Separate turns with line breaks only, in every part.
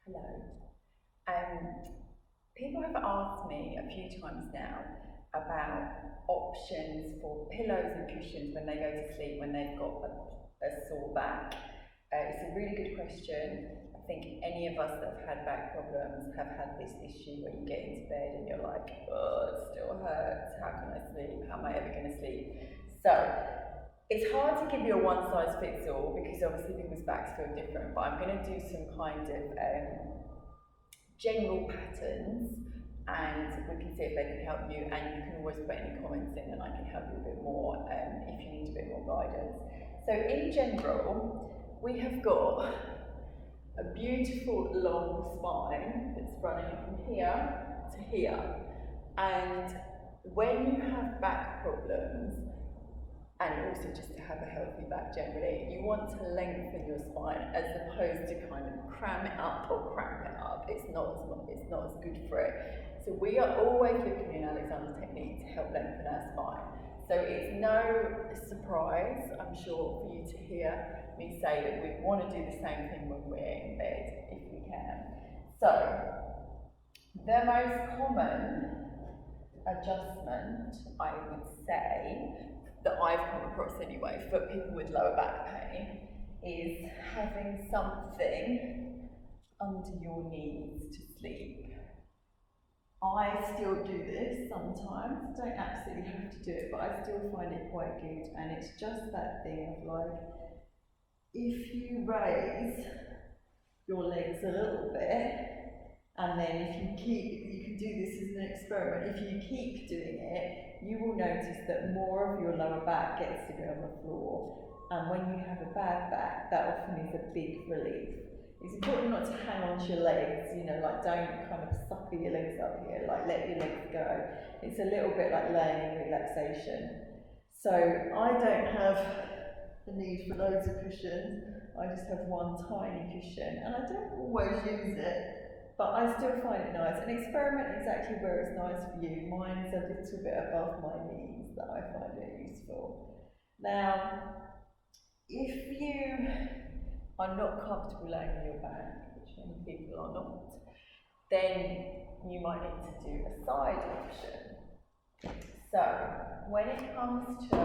Hello. People have asked me a few times now about options for pillows and cushions when they go to sleep when they've got a sore back. It's a really good question. I think any of us that have had back problems have had this issue where you get into bed and you're like, oh, it still hurts. How can I sleep? How am I ever going to sleep? So it's hard to give you a one size fits all because obviously people's backs feel different, but I'm going to do some kind of general patterns and we can see if they can help you, and you can always put any comments in and I can help you a bit more if you need a bit more guidance. So in general, we have got a beautiful long spine that's running from here to here, and when you have back problems, and also just to have a healthy back generally, you want to lengthen your spine as opposed to kind of cram it up or cramp it up. It's not as good for it. So we are always looking in Alexander's technique to help lengthen our spine. So it's no surprise, I'm sure, for you to hear me say that we want to do the same thing when we're in bed, if we can. So the most common adjustment, I would say, that I've come across anyway, for people with lower back pain, is having something under your knees to sleep. I still do this sometimes, don't absolutely have to do it, but I still find it quite good, and it's just that thing of like, if you raise your legs a little bit, and then if you can do this as an experiment, if you keep doing it, you will notice that more of your lower back gets to go on the floor. And when you have a bad back, that often is a big relief. It's important not to hang on to your legs, like don't kind of sucker your legs up here, like let your legs go. It's a little bit like laying in relaxation. So I don't have the need for loads of cushions, I just have one tiny cushion, and I don't always use it. But I still find it nice, and experiment exactly where it's nice for you. Mine's a little bit above my knees that I find it useful. Now, if you are not comfortable laying on your back, which many people are not, then you might need to do a side option. So, when it comes to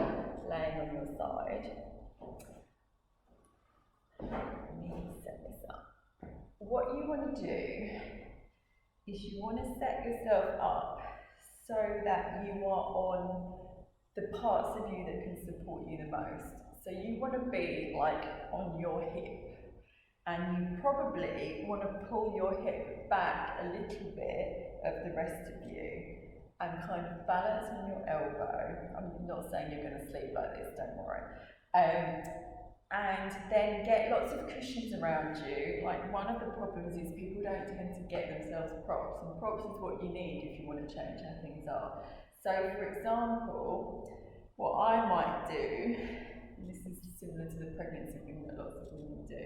laying on your side, let me set this up. What you want to do is you want to set yourself up so that you are on the parts of you that can support you the most. So you want to be like on your hip, and you probably want to pull your hip back a little bit of the rest of you and kind of balance on your elbow. I'm not saying you're going to sleep like this, don't worry. And then get lots of cushions around you. Like, one of the problems is people don't tend to get themselves props, and props is what you need if you want to change how things are. So for example, what I might do, and this is similar to the pregnancy thing that lots of women do,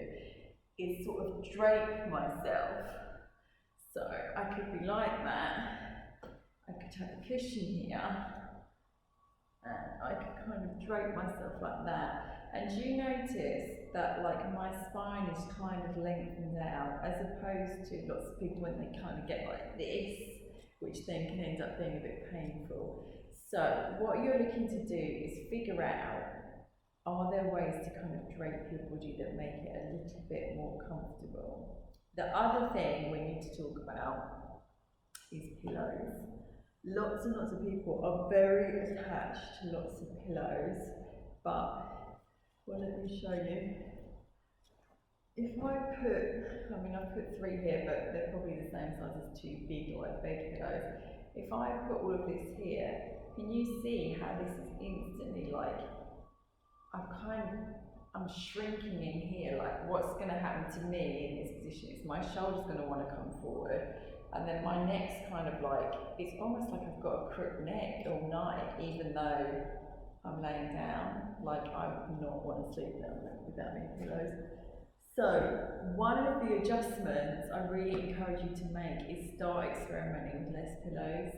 is sort of drape myself. So I could be like that, I could have a cushion here, and I could kind of drape myself like that. And you notice that like my spine is kind of lengthened out, as opposed to lots of people when they kind of get like this, which then can end up being a bit painful. So what you're looking to do is figure out, are there ways to kind of drape your body that make it a little bit more comfortable? The other thing we need to talk about is pillows. Lots and lots of people are very attached to lots of pillows, but, well, let me show you. If I put 3 here, but they're probably the same size as 2 big or big pillows. If I put all of this here, can you see how this is instantly like, I'm shrinking in here, like what's going to happen to me in this position is my shoulder's going to want to come forward, and then my neck's kind of like, it's almost like I've got a crook neck all night, even though I'm laying down. Like, I would not want to sleep down without any pillows. So one of the adjustments I really encourage you to make is start experimenting with less pillows.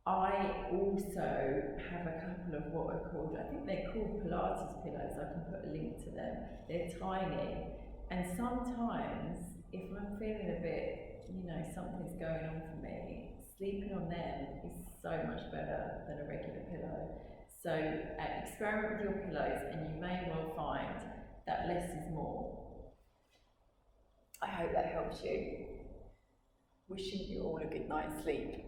I also have a couple of what are called, I think they're called Pilates pillows. I can put a link to them. They're tiny, and sometimes if I'm
something's going on for me, sleeping on them is so much better than a regular pillow. So experiment with your pillows and you may well find that less is more.
I hope that helps you. Wishing you all a good night's sleep.